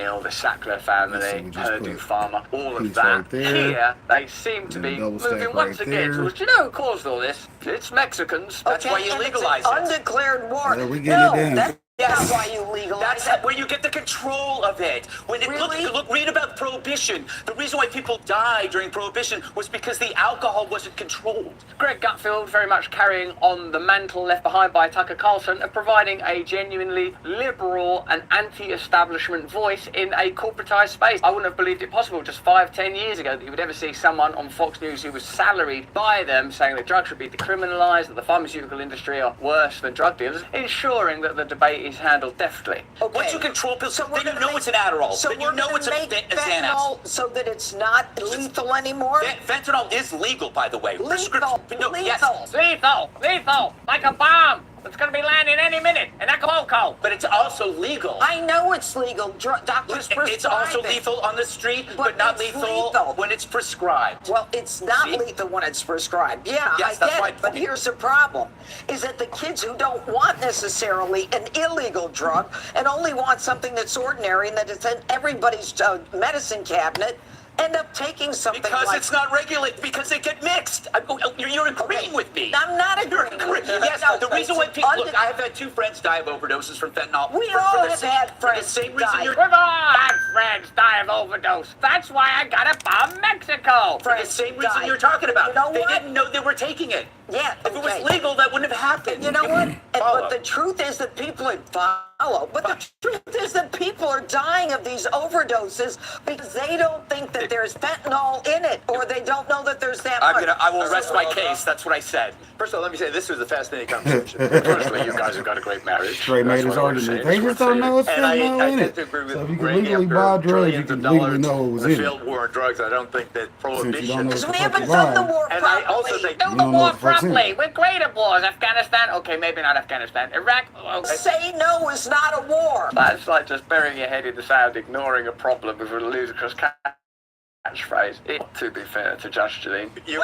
fentanyl, the Sackler family, Purdue Pharma, all of that. Right there. Here, they seem to be moving once again towards, do you know who caused all this? It's Mexicans. That's why you legalize it. Undeclared war. Yeah, we get it down. That's not why you legalize That's where you get the control of it. When Really? Look, read about Prohibition. The reason why people died during Prohibition was because the alcohol wasn't controlled. Greg Gutfield very much carrying on the mantle left behind by Tucker Carlson and providing a genuinely liberal and anti-establishment voice in a corporatized space. I wouldn't have believed it possible just 5-10 years ago that you would ever see someone on Fox News who was salaried by them saying that drugs should be decriminalized, that the pharmaceutical industry are worse than drug dealers, ensuring that the debate is handled deftly. Okay. Once you control pills, So then you know it's an Adderall. So then we're you know it's a fentanyl so that it's not lethal anymore? Fentanyl is legal, by the way. Lethal. Yes. Lethal, like a bomb. It's going to be landing any minute in Acapulco. But it's also legal. I know it's legal. Doctors prescribe It's also it. lethal on the street, but not it's lethal when it's prescribed. Well, it's not See? lethal when it's prescribed. Yeah, Yes, I that's get my it. But point. here's the problem, is that the kids who don't want necessarily an illegal drug and only want something that's ordinary and that it's in everybody's medicine cabinet end up taking something Because like... it's not regulated, because they get mixed. You're agreeing with me. I'm not agreeing with you. Yes, No, the reason why it's people... Look, I have had 2 friends die of overdoses from fentanyl. We all have had For the friends same die. reason you're... We've all had friends die of overdose. That's why I gotta bomb Mexico. For the same reason die. you're talking about. You know They what? didn't know they were taking it. Yeah, If it okay. was legal, that wouldn't have happened. You know what? Follow. But the truth is that people would follow. But the truth is that people are dying of these overdoses because they don't think that there's fentanyl in it, or they don't know that there's that much. I will rest my case. That's what I said. First of all, let me say this was a fascinating conversation. Firstly, you guys have got a great marriage. Straight made his argument. They just don't know it's And I fentanyl in tend it. to agree with So if you can Greg. legally After buy drugs, you trillions can of legally dollars know what was in the in it. field war on drugs, I don't think that Since you don't prohibition... know what Because the we fuck haven't you done the buy. war And I properly. also think... Do You the don't know war what the fuck's in it. properly. We're great at wars. Afghanistan, okay, maybe not Afghanistan. Iraq, okay. Say no is not a war. That's like just burying your head in the sand, ignoring a problem with a ludicrous catchphrase. To be fair to Judge Janine. You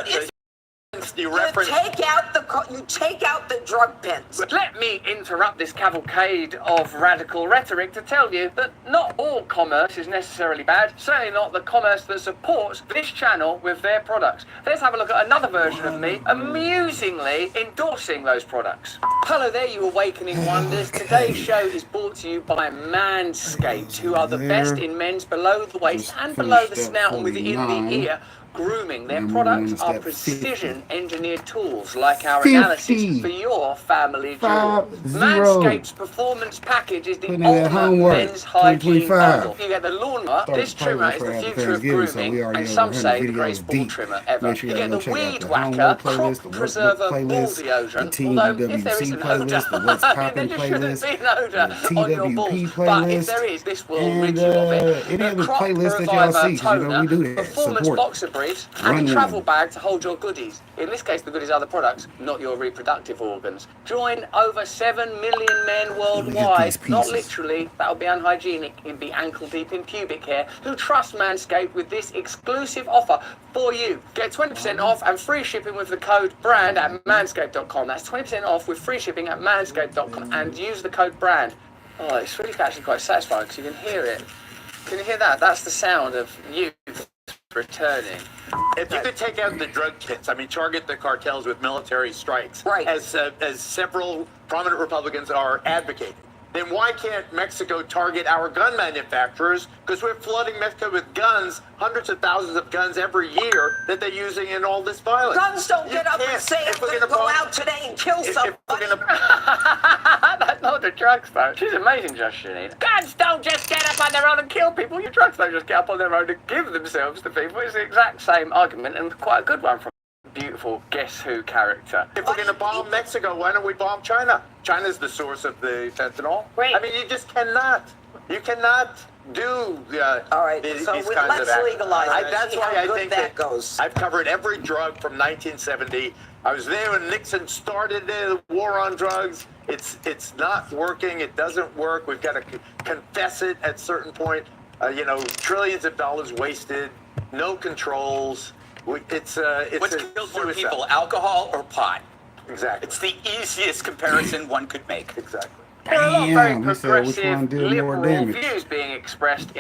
You reference... take out the drug pens. Let me interrupt this cavalcade of radical rhetoric to tell you that not all commerce is necessarily bad, certainly not the commerce that supports this channel with their products. Let's have a look at another version of me amusingly endorsing those products. Hello there, you awakening wonders. Today's show is brought to you by Manscaped, who are the best in men's below the waist and below the snout and within the ear grooming. Their products are precision engineered tools like our 50. analysis for your family jewel. 50. Manscaped's performance package is the Putting in that ultimate homework. men's hygiene 2025. bundle. You get the lawnmower, Started this trimmer is the playing future of Thanksgiving, so we grooming, already and have some 100 say the videos greatest ball deep. trimmer ever. Make sure You you get the go check out weed the whacker, homework crop playlist, the workbook preserver ball playlist, deodorant, the although if there is TWP an playlist, the odor, What's then Poppin' there shouldn't playlist, be an odor the on your TWP balls. But playlist, if there is, this will rid and you of it. any The other crop playlist that y'all reviver see, 'cause you know we do toner, that. performance Support. boxer briefs, Run and a travel one. bag to hold your goodies. In this case, the goodies are the products, not your reproductive organs. Join over 7 million men worldwide, these not pieces. literally, that would be unhygienic, you'd be ankle deep in pubic hair, who trust Manscaped with this exclusive offer for you. Get 20% off and free shipping with the code BRAND at manscaped.com. That's 20% off with free shipping at manscaped.com and use the code BRAND. Oh, it's really actually quite satisfying because you can hear it. Can you hear that? That's the sound of youth returning. If you could take out the drug kits, I mean, target the cartels with military strikes, Right. as several prominent Republicans are advocating, then why can't Mexico target our gun manufacturers? Because we're flooding Mexico with guns, hundreds of thousands of guns every year that they're using in all this violence. Guns don't You get up and can't. say, I'm If we're going to gonna go bomb- out today and kill if somebody. we're gonna That's not the drugs, though. She's amazing, Josh Janine. Guns don't just get up on their own and kill people. Your drugs don't just get up on their own and give themselves to people. It's the exact same argument and quite a good one from a beautiful Guess Who character. If we're going to bomb Mexico, why don't we bomb China? China's the source of the fentanyl. Right. I mean, you just cannot. You cannot do All right, these so kinds let's of acts. legalize it. That's See why how I good think that goes. I've covered every drug from 1970. I was there when Nixon started the war on drugs. It's not working. It doesn't work. We've got to confess it at a certain point. Trillions of dollars wasted, no controls. It's What's a killed more suicide. people, alcohol or pot? Exactly. It's the easiest comparison one could make. Exactly. There are a lot of very Damn, he said which one progressive, did more liberal damage. views being expressed in